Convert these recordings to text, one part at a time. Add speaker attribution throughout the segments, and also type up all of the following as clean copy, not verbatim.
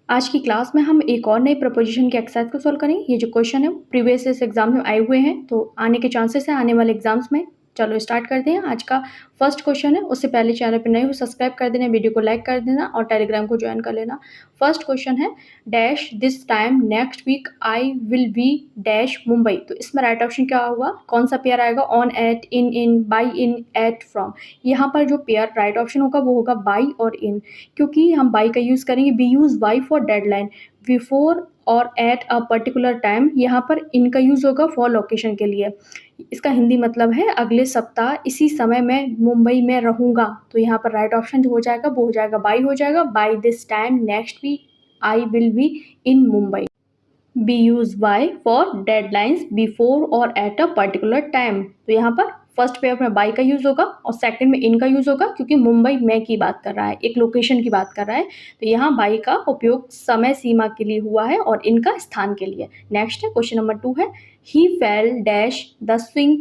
Speaker 1: आज की क्लास में हम एक और नई प्रपोजिशन के एक्सरसाइज को सॉल्व करेंगे। ये जो क्वेश्चन है प्रीवियस इस एग्जाम में आए हुए हैं, तो आने के चांसेस हैं आने वाले एग्जाम्स में। चलो स्टार्ट करते हैं। आज का फर्स्ट क्वेश्चन है, उससे पहले चैनल पर नए हो सब्सक्राइब कर देना, वीडियो को लाइक कर देना और टेलीग्राम को ज्वाइन कर लेना। फर्स्ट क्वेश्चन है, dash this time next week I will be dash Mumbai. तो इसमें राइट ऑप्शन क्या होगा, कौन सा पेयर आएगा, on, at, in, by, in, at, from. यहाँ पर जो पेयर राइट ऑप्शन होगा वो होगा बाई और इन, क्योंकि हम बाई का यूज़ करेंगे। We use by for deadline, before और एट अ पर्टिकुलर टाइम। यहाँ पर इनका यूज़ होगा फॉर लोकेशन के लिए। इसका हिंदी मतलब है अगले सप्ताह इसी समय मैं मुंबई में रहूँगा। तो यहाँ पर राइट ऑप्शन जो हो जाएगा वो हो जाएगा बाई हो जाएगा। By this time next week I will be in Mumbai. We use by for deadlines before और एट अ पर्टिकुलर टाइम। तो यहाँ पर फर्स्ट पेयर में बाय का यूज होगा और सेकंड में इन का यूज होगा, क्योंकि मुंबई में की बात कर रहा है, एक लोकेशन की बात कर रहा है। तो यहाँ बाय का उपयोग समय सीमा के लिए हुआ है और इनका स्थान के लिए। नेक्स्ट है क्वेश्चन नंबर 2 है, he fell dash the swing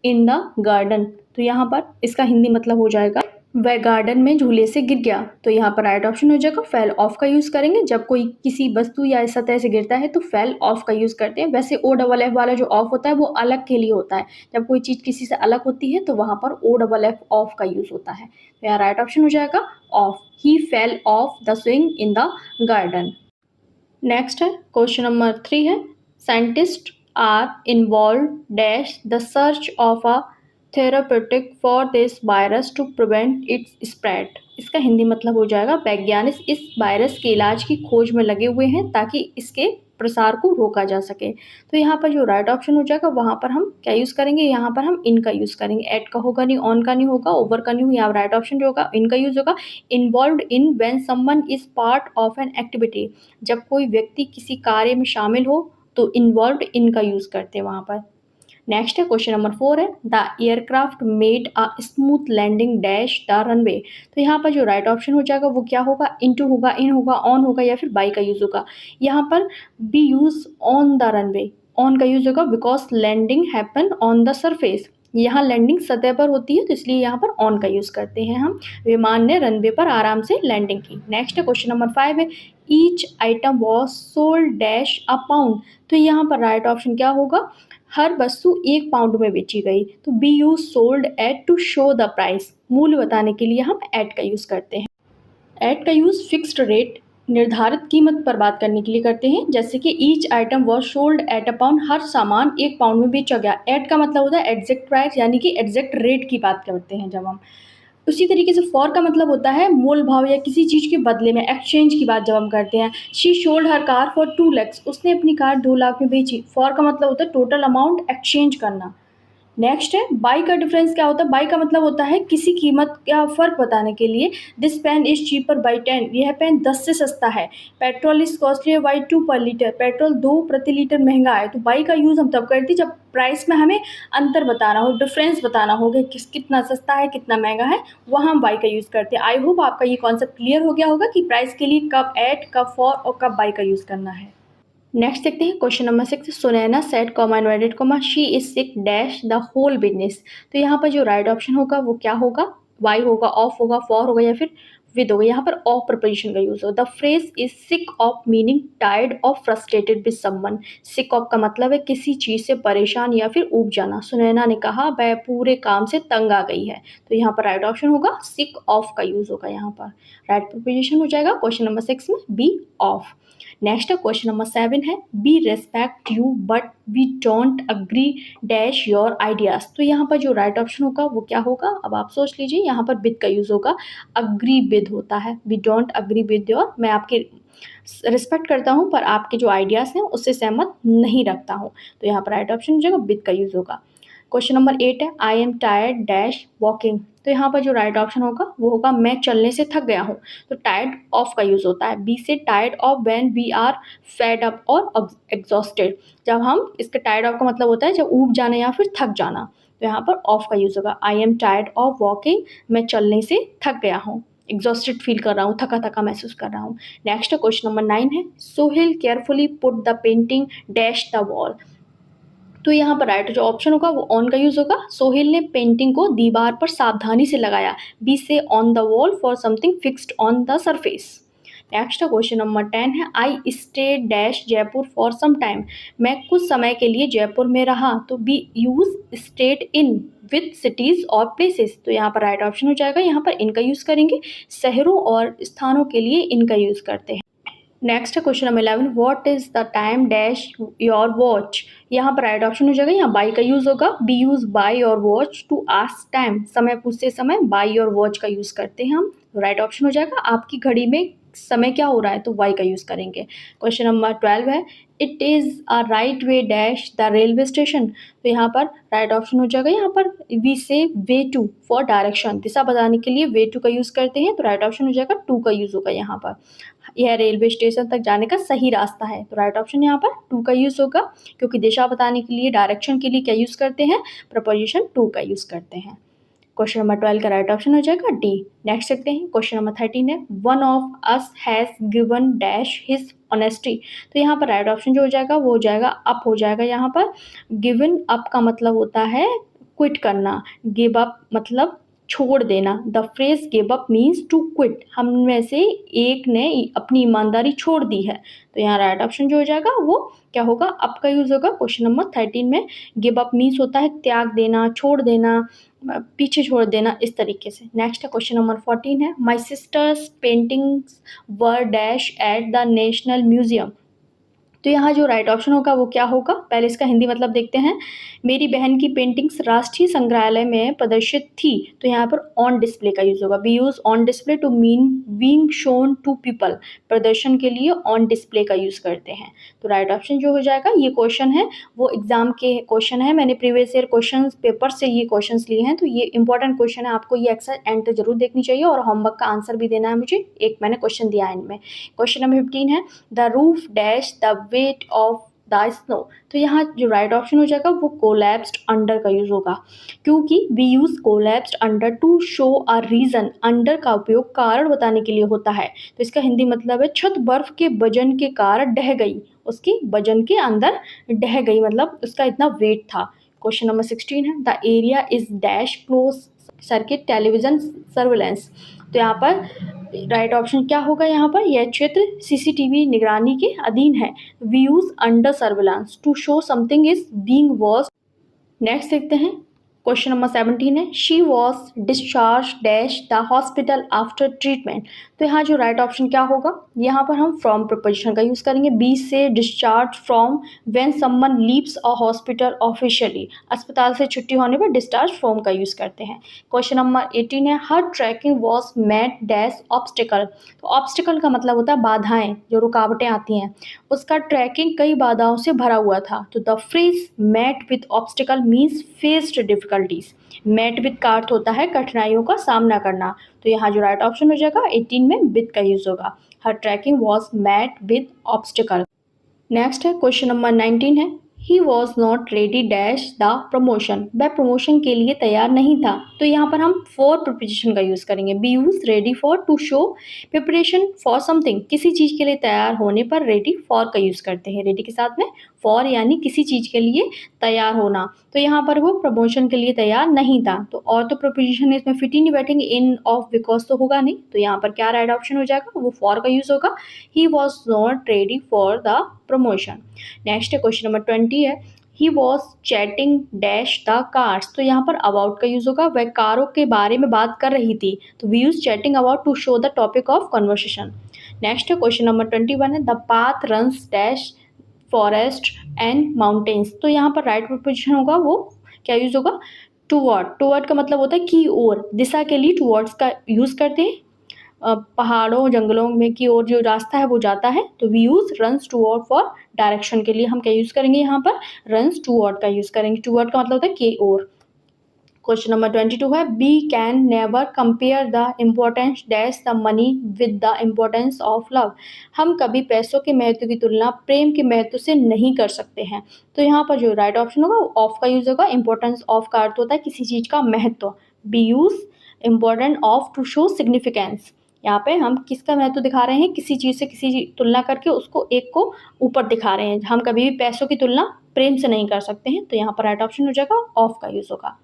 Speaker 1: in the garden. तो यहाँ पर इसका हिंदी मतलब हो जाएगा वह गार्डन में झूले से गिर गया। तो यहाँ पर राइट ऑप्शन हो जाएगा फेल ऑफ का यूज़ करेंगे। जब कोई किसी वस्तु या सतह से गिरता है तो फेल ऑफ का यूज़ करते हैं। वैसे ओ डबल एफ वाला जो ऑफ होता है वो अलग के लिए होता है, जब कोई चीज़ किसी से अलग होती है तो वहाँ पर ओ डबल एफ ऑफ का यूज़ होता है। तो यहाँ राइट ऑप्शन हो जाएगा off, he fell off the swing in the garden. Next है क्वेश्चन नंबर 3 है, scientist are involve dash the search of a therapeutic for this virus to prevent its spread. इसका हिंदी मतलब हो जाएगा वैज्ञानिक इस वायरस के इलाज की खोज में लगे हुए हैं ताकि इसके प्रसार को रोका जा सके। तो यहाँ पर जो राइट ऑप्शन हो जाएगा वहाँ पर हम क्या यूज़ करेंगे, यहाँ पर हम इनका यूज़ करेंगे। एट का होगा नहीं, ऑन का नहीं होगा, ओवर का नहीं होगा। यहाँ राइट ऑप्शन जो होगा इनका यूज़ होगा। Involve in when someone is part of an activity, जब कोई व्यक्ति किसी कार्य में शामिल हो तो इन्वॉल्व इन का यूज़ करते हैं वहाँ पर। नेक्स्ट है क्वेश्चन नंबर 4 है, the aircraft made a smooth landing dash the runway. तो यहाँ पर जो राइट ऑप्शन हो जाएगा वो क्या होगा, इनटू होगा, इन होगा, ऑन होगा या फिर बाई का यूज़ होगा। यहाँ पर we use on the runway, on का यूज़ होगा because landing happen on the surface. यहाँ लैंडिंग सतह पर होती है तो इसलिए यहाँ पर ऑन का यूज़ करते हैं हम। विमान ने रनवे पर आराम से लैंडिंग की। नेक्स्ट है क्वेश्चन नंबर 5 है, each item was sold dash a pound. तो यहाँ पर राइट ऑप्शन क्या होगा, हर वस्तु 1 पाउंड में बेची गई। तो we use sold at to show the price, मूल्य बताने के लिए हम एट का यूज़ करते हैं। एट का यूज़ फिक्स्ड रेट निर्धारित कीमत पर बात करने के लिए करते हैं, जैसे कि each item was sold at a pound, हर सामान 1 पाउंड में बेचा गया। एट का मतलब होता है एग्जैक्ट प्राइस, यानी कि एग्जैक्ट रेट की बात करते हैं जब हम। उसी तरीके से फॉर का मतलब होता है मोल भाव या किसी चीज़ के बदले में, एक्सचेंज की बात जब हम करते हैं। She sold her car for 2 lakhs, उसने अपनी कार 2 लाख में बेची। फॉर का मतलब होता है टोटल अमाउंट एक्सचेंज करना। नेक्स्ट है बाई का डिफरेंस क्या होता है, बाई का मतलब होता है किसी कीमत का फ़र्क बताने के लिए। This pen is cheaper by 10, यह पेन 10 से सस्ता है। पेट्रोल इज कॉस्टली बाई 2 पर लीटर, पेट्रोल 2 प्रति लीटर महंगा है। तो बाई का यूज़ हम तब करते हैं जब प्राइस में हमें अंतर बताना हो, डिफरेंस बताना हो कि कितना सस्ता है कितना महंगा है, वहाँ हम बाई का यूज़ करते हैं। आई होप आपका ये कॉन्सेप्ट क्लियर हो गया होगा कि प्राइस के लिए कब एट, कब फॉर और कब बाई का यूज़ करना है। नेक्स्ट देखते हैं question number 6, Sunaina said comma inverted comma she is sick dash the whole business. तो यहाँ पर जो राइट ऑप्शन होगा वो क्या होगा, वाई होगा, ऑफ होगा, फॉर होगा या फिर विद होगा। यहाँ पर ऑफ प्रपोजिशन का यूज होगा। The phrase is sick of meaning tired और frustrated with someone. Sick of का मतलब है किसी चीज़ से परेशान या फिर ऊब जाना। सुनैना ने कहा वह पूरे काम से तंग आ गई है। तो यहाँ पर राइट ऑप्शन होगा सिक ऑफ का यूज होगा। यहाँ पर राइट प्रपोजिशन हो जाएगा क्वेश्चन नंबर 6 में be of. Next question number 7 है, we respect you but we don't agree dash your ideas. तो यहाँ पर जो राइट ऑप्शन होगा वो क्या होगा, अब आप सोच लीजिए। यहाँ पर विद का यूज होगा, अग्री विद होता है। We don't agree with your, मैं आपके रिस्पेक्ट करता हूँ पर आपके जो आइडियाज़ हैं उससे सहमत नहीं रखता हूँ। तो यहाँ पर राइट ऑप्शन हो जाएगा विद का यूज होगा। क्वेश्चन नंबर 8 है, I am tired dash walking. तो यहाँ पर जो राइट ऑप्शन होगा वो होगा मैं चलने से थक गया हूँ। तो टायर्ड ऑफ का यूज़ होता है। बी से tired of when we are fed up और एग्जॉस्टेड। जब हम, इसका टायर्ड ऑफ का मतलब होता है जब ऊब जाना या फिर थक जाना। तो यहाँ पर ऑफ का यूज़ होगा। I am tired of walking, मैं चलने से थक गया हूँ, एग्जॉस्टेड फील कर रहा हूँ, थका थका महसूस कर रहा हूँ। नेक्स्ट क्वेश्चन नंबर 9 है, Sohail carefully put the painting dash the wall. तो यहाँ पर राइट जो ऑप्शन होगा वो ऑन का यूज़ होगा। सोहेल ने पेंटिंग को दीवार पर सावधानी से लगाया। बी से on the wall for something fixed on the surface. Next question number 10 है I stay dash Jaipur for some time, मैं कुछ समय के लिए जयपुर में रहा। तो we use stayed in with cities और प्लेसेस, तो यहाँ पर राइट ऑप्शन हो जाएगा, यहाँ पर इनका यूज करेंगे, शहरों और स्थानों के लिए इनका यूज करते हैं। नेक्स्ट है question number 11, what is the time dash your watch, यहाँ पर राइट ऑप्शन हो जाएगा, यहाँ बाई का यूज होगा, we use by your watch to ask time, समय पूछते समय बाई योर वॉच का यूज करते हैं हम, राइट ऑप्शन हो जाएगा, आपकी घड़ी में समय क्या हो रहा है, तो वाई का यूज करेंगे। क्वेश्चन नंबर 12 है it is a right way dash the railway station, तो यहाँ पर राइट ऑप्शन हो जाएगा, यहाँ पर वी से वे टू फॉर डायरेक्शन, दिशा बताने के लिए वे टू का यूज़ करते हैं, तो राइट ऑप्शन हो जाएगा टू का यूज़ होगा यहाँ पर, यह रेलवे स्टेशन तक जाने का सही रास्ता है, तो राइट ऑप्शन यहाँ पर टू का यूज़ होगा, क्योंकि दिशा बताने के लिए डायरेक्शन के लिए क्या यूज़ करते हैं, प्रपोजिशन टू का यूज़ करते हैं। क्वेश्चन नंबर 12 का राइट ऑप्शन हो जाएगा डी। नेक्स्ट देखते हैं क्वेश्चन नंबर 13 है one of us has given dash his honesty, तो यहाँ पर राइट ऑप्शन जो हो जाएगा वो हो जाएगा अप हो जाएगा, यहाँ पर गिवन अप का मतलब होता है क्विट करना, गिव अप मतलब छोड़ देना, the phrase give up means to quit, हम में से एक ने अपनी ईमानदारी छोड़ दी है, तो यहाँ राइट ऑप्शन जो हो जाएगा वो क्या होगा, अप का यूज़ होगा। क्वेश्चन नंबर 13 में गिव अप मीन्स होता है त्याग देना, छोड़ देना, पीछे छोड़ देना, इस तरीके से। नेक्स्ट है क्वेश्चन नंबर 14 है my sister's paintings were dash at the national museum, तो यहाँ जो राइट ऑप्शन होगा वो क्या होगा, पहले इसका हिंदी मतलब देखते हैं, मेरी बहन की पेंटिंग्स राष्ट्रीय संग्रहालय में प्रदर्शित थी, तो यहाँ पर ऑन डिस्प्ले का यूज़ होगा, we use on display to mean being shown to people, प्रदर्शन के लिए ऑन डिस्प्ले का यूज़ करते हैं, तो राइट ऑप्शन जो हो जाएगा, ये क्वेश्चन है वो एग्जाम के क्वेश्चन है, मैंने प्रीवियस ईयर क्वेश्चन पेपर से ये क्वेश्चन लिए हैं, तो ये इंपॉर्टेंट क्वेश्चन है, आपको ये एक्सर एंड तक जरूर देखनी चाहिए और होमवर्क का आंसर भी देना है मुझे, एक मैंने क्वेश्चन दिया है इनमें। क्वेश्चन नंबर 15 है the roof dash the weight of the snow, तो यहाँ जो राइट ऑप्शन हो जाएगा वो कोलैप्स्ड अंडर का यूज होगा, क्योंकि we use collapsed under to show a reason, under का उपयोग कारण बताने के लिए होता है, तो इसका हिंदी मतलब है छत बर्फ के वजन के कारण ढह गई, उसकी वजन के अंदर ढह गई, मतलब उसका इतना वेट था। क्वेश्चन नंबर 16 है the area is dash close circuit television surveillance, तो यहाँ पर राइट ऑप्शन क्या होगा, यहाँ पर यह क्षेत्र सीसीटीवी निगरानी के अधीन है, we use under surveillance to show something is being watch. Next देखते हैं क्वेश्चन नंबर 17 है she was discharge dash the hospital after treatment, तो यहाँ जो राइट ऑप्शन क्या होगा, यहाँ पर हम फ्रॉम प्रपोजिशन का यूज़ करेंगे, बी से discharge from when someone leaves a hospital officially, अस्पताल से छुट्टी होने पर डिस्चार्ज फ्रॉम का यूज़ करते हैं। क्वेश्चन नंबर 18 है her tracking was met dash obstacle, तो ऑब्स्टिकल का मतलब होता है बाधाएं, जो रुकावटें आती हैं, उसका ट्रैकिंग कई बाधाओं से भरा हुआ था, तो the phrase met with obstacle means faced difficulties, met with का अर्थ होता है कठिनाइयों का सामना करना, तो यहाँ जो राइट ऑप्शन हो जाएगा 18 में विथ का यूज होगा, her tracking was met with obstacle. Next है क्वेश्चन नंबर 19 है he was not ready dash the promotion, वह प्रमोशन के लिए तैयार नहीं था, तो यहाँ पर हम फॉर प्रपोजिशन का यूज़ करेंगे, be use ready for to show preparation for something, किसी चीज़ के लिए तैयार होने पर रेडी फॉर का यूज़ करते हैं, रेडी के साथ में फॉर यानी किसी चीज़ के लिए तैयार होना, तो यहाँ पर वो प्रमोशन के लिए तैयार नहीं था, तो और तो प्रपोजिशन है इसमें फिट ही नहीं बैठेंगे, इन ऑफ बिकॉज तो होगा नहीं, तो यहाँ पर क्या राइट ऑप्शन हो जाएगा, वो फॉर का यूज़ होगा, ही was not ready for the promotion. Next है क्वेश्चन नंबर 20 है he was chatting dash the cars, तो यहाँ पर अबाउट का यूज होगा, वह कारों के बारे में बात कर रही थी, तो we use chatting about to show the topic of conversation. Next है क्वेश्चन नंबर 21 है the path runs dash forest and mountains, तो यहाँ पर राइट प्रोपोजिशन होगा वो क्या यूज होगा, टूवर्ड, टूवर्ड का मतलब होता है की ओर, दिशा के लिए टूवर्ड्स का यूज करते हैं, पहाड़ों जंगलों में की ओर जो रास्ता है वो जाता है, तो we use runs toward for direction के लिए हम क्या यूज़ करेंगे, यहाँ पर रन्स टूवर्ड का यूज़ करेंगे, टूवर्ड का मतलब होता है की ओर। क्वेश्चन नंबर 22 है we can never compare the importance dash the money with the importance of love, हम कभी पैसों के महत्व की तुलना प्रेम के महत्व से नहीं कर सकते हैं, तो यहाँ पर जो राइट ऑप्शन होगा ऑफ का यूज़ होगा, इम्पोर्टेंस ऑफ का अर्थ होता है किसी चीज़ का महत्व, we use important of to show significance, यहाँ पे हम किसका महत्व दिखा रहे हैं, किसी चीज़ से किसी तुलना करके उसको एक को ऊपर दिखा रहे हैं, हम कभी भी पैसों की तुलना प्रेम से नहीं कर सकते हैं, तो यहाँ पर राइट ऑप्शन हो जाएगा ऑफ का यूज़ होगा।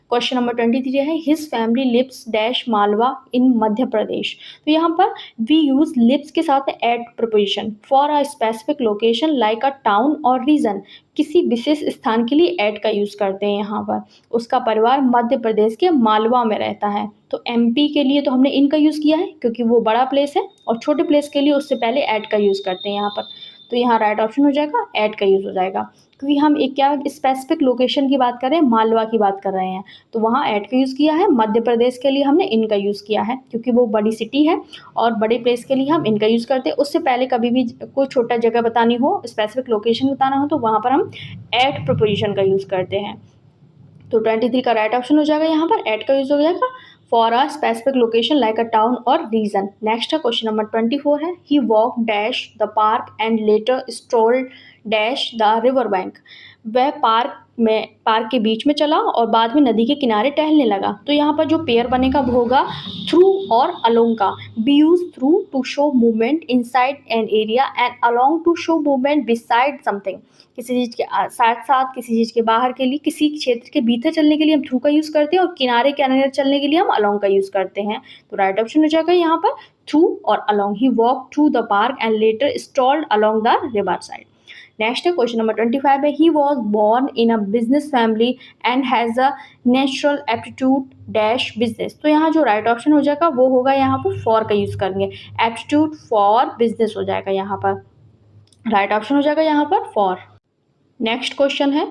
Speaker 1: क्वेश्चन नंबर 23 है, his family lives dash Malwa in Madhya Pradesh. तो यहाँ पर वी यूज लिव्स के साथ at preposition for a specific location like a town or region. किसी विशेष स्थान के लिए एट का यूज़ करते हैं यहाँ पर। उसका परिवार मध्य प्रदेश के मालवा में रहता है, तो एमपी के लिए तो हमने इन का यूज़ किया है क्योंकि वो बड़ा प्लेस है, और छोटे प्लेस के लिए उससे पहले एट का यूज़ करते हैं यहाँ पर। तो यहाँ राइट ऑप्शन हो जाएगा एट का यूज़ हो जाएगा, क्योंकि हम एक क्या स्पेसिफिक लोकेशन की बात कर रहे हैं, मालवा की बात कर रहे हैं, तो वहाँ एट का यूज़ किया है। मध्य प्रदेश के लिए हमने इन का यूज़ किया है क्योंकि वो बड़ी सिटी है, और बड़े प्लेस के लिए हम इनका यूज़ करते हैं। उससे पहले कभी भी कोई छोटा जगह बतानी हो, स्पेसिफिक लोकेशन बताना हो, तो वहाँ पर हम एट प्रपोजिशन का यूज़ करते हैं। तो 23 का राइट ऑप्शन हो जाएगा यहाँ पर एट का यूज़ हो जाएगा for a specific location like a town or region. Next है क्वेश्चन नंबर 24 है, he walk dash the park and later strolled dash the river bank. वह पार्क के बीच में चला और बाद में नदी के किनारे टहलने लगा। तो यहाँ पर जो पेयर बनेगा वो होगा थ्रू और अलोंग का। We use through to show movement inside an area and along to show movement beside something. किसी चीज़ के साथ साथ, किसी चीज़ के बाहर के लिए, किसी क्षेत्र के भीतर चलने के लिए हम थ्रू का यूज़ करते हैं, और किनारे किनारे चलने के लिए हम अलोंग का यूज़ करते हैं। तो राइट ऑप्शन हो जाएगा यहाँ पर थ्रू और along. He walk through the park and later strolled along the river side. Next है क्वेश्चन नंबर 25 है, he was born in a business family and has a natural aptitude dash business. तो यहाँ जो right option हो जाएगा वो होगा यहाँ पर फॉर का यूज़ करेंगे, एप्टीट्यूड फॉर बिजनेस हो जाएगा यहाँ पर। राइट ऑप्शन हो जाएगा यहाँ पर फॉर। नेक्स्ट क्वेश्चन है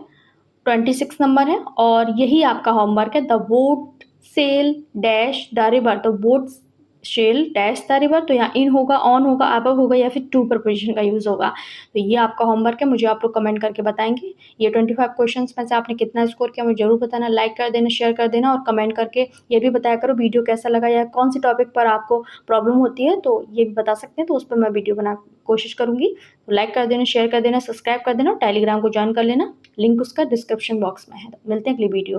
Speaker 1: 26 नंबर है, और यही आपका होमवर्क है। The boat sail dash the river. तो boat sail dash the river, तो यहाँ इन होगा, ऑन होगा, अबव होगा, या फिर टू प्रपोजिशन का यूज़ होगा। तो ये आपका होमवर्क है, मुझे आप लोग कमेंट करके बताएंगे ये 25 क्वेश्चंस में से आपने कितना स्कोर किया, मुझे जरूर बताना। लाइक कर देना, शेयर कर देना, और कमेंट करके ये भी बताया करो वीडियो कैसा लगा, या कौन सी टॉपिक पर आपको प्रॉब्लम होती है, तो ये भी बता सकते हैं, तो उस पर मैं वीडियो बना कोशिश करूँगी। तो लाइक कर देना, शेयर कर देना, सब्सक्राइब कर देना, टेलीग्राम को ज्वाइन कर लेना, लिंक उसका डिस्क्रिप्शन बॉक्स में है। मिलते हैं अगली वीडियो में।